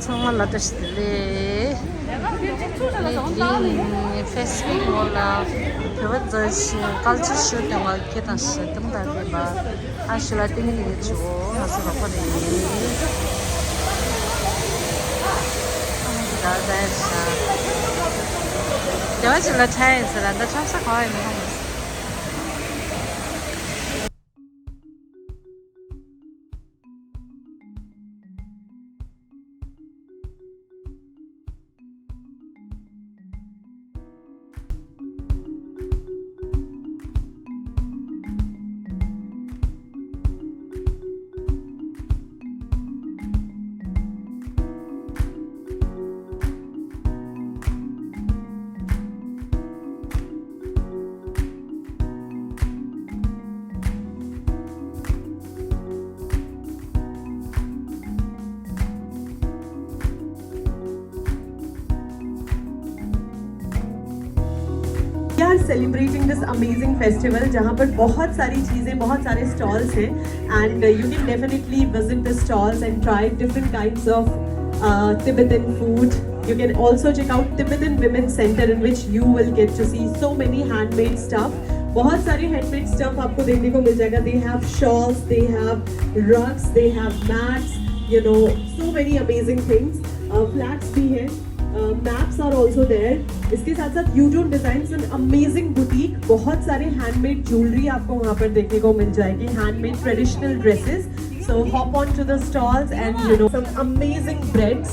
정말 تشتري فيسبوك ولا كمان زي culture shoot ولا كده شيء تم تقريبا عشرة تيجي تشوفه هسه بقولي ده جواز لا تايز لا ده شخص قوي منهم celebrating this amazing festival जहाँ पर बहुत सारी चीज़ें बहुत सारे stalls हैं and you can definitely visit the stalls and try different kinds of Tibetan food. You can also check out Tibetan Women's Center in which you will get to see so many handmade stuff. बहुत सारे handmade stuff आपको देखने को मिल जाएगा. They have shawls, they have rugs, they have mats, you know, so many amazing things. Flags भी हैं. Maps are also there. इसके साथ साथ U-Tone Designs an amazing boutique. बहुत सारे handmade jewelry आपको वहाँ पर देखने को मिल जाएगी. Handmade traditional dresses. So hop on to the stalls and you know some amazing breads.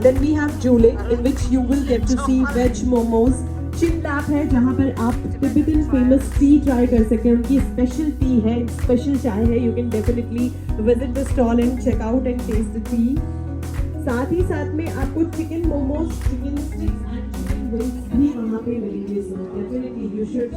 Then we have Jule in which you will get to see veg momos. Chin Lap है जहाँ पर आप Tibetan famous tea try कर सकते हैं. उनकी special tea है, special चाय है. You can definitely visit the stall and check out and taste the tea. साथ ही साथ में आपको chicken momos, chicken sticks and chicken wings भी वहाँ पे मिलेंगे. So definitely you should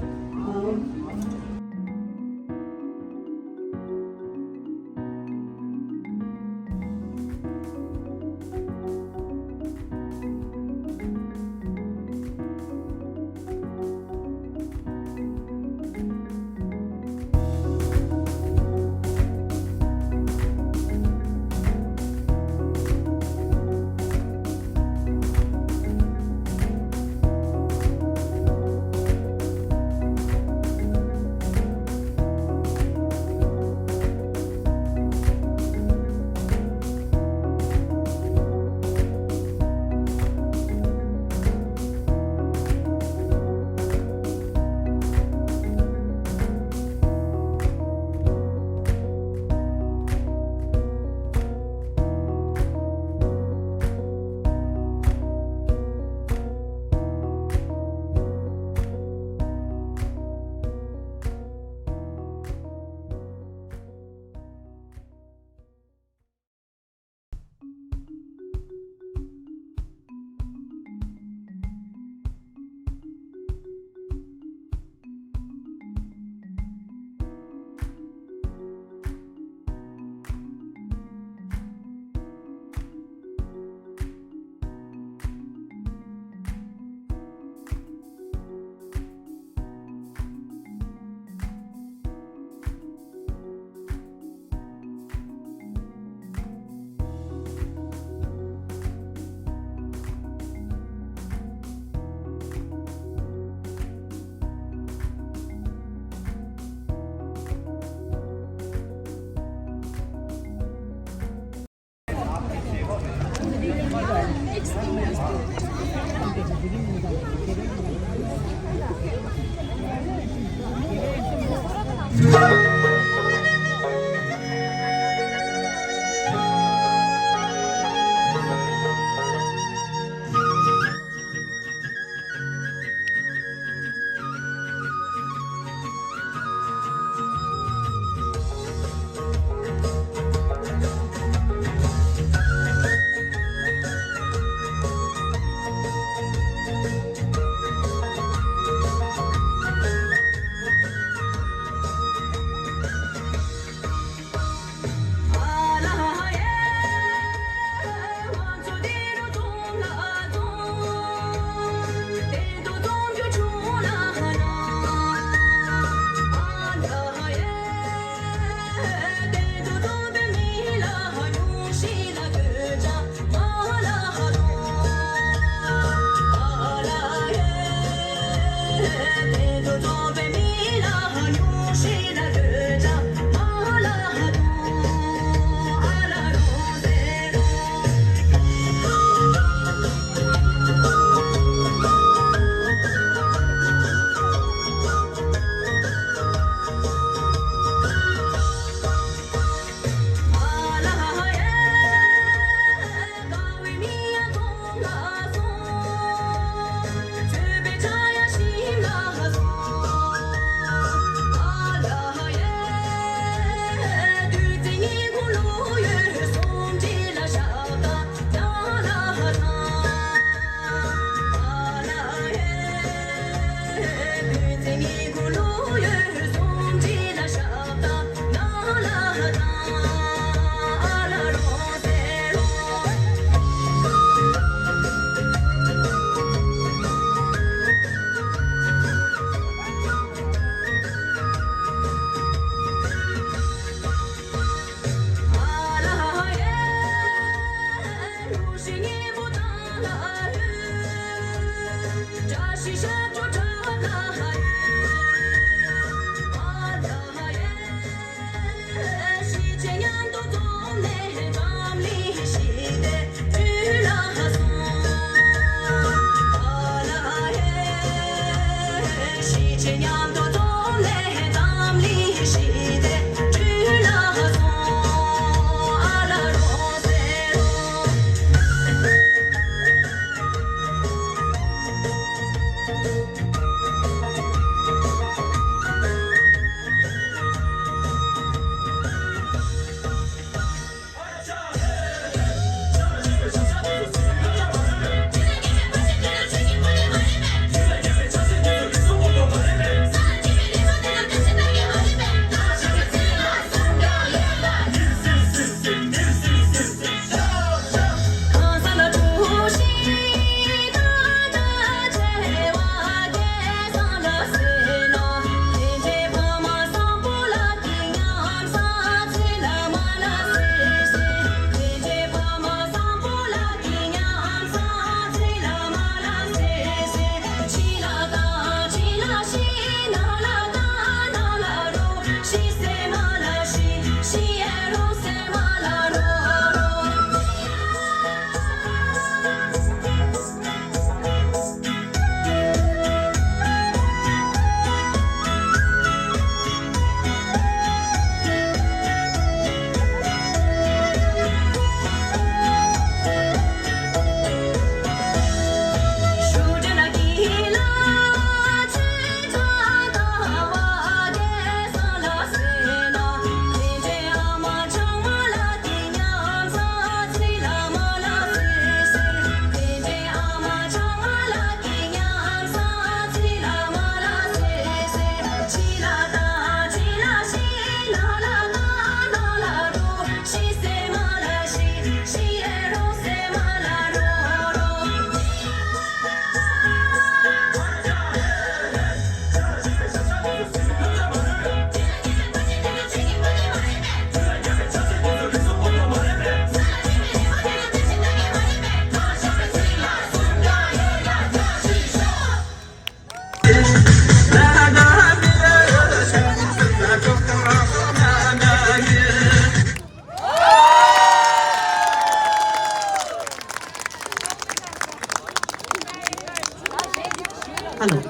Hello.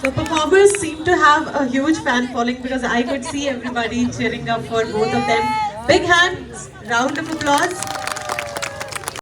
The performers seem to have a huge fan following because I could see everybody cheering up for both of them. Big hands, round of applause.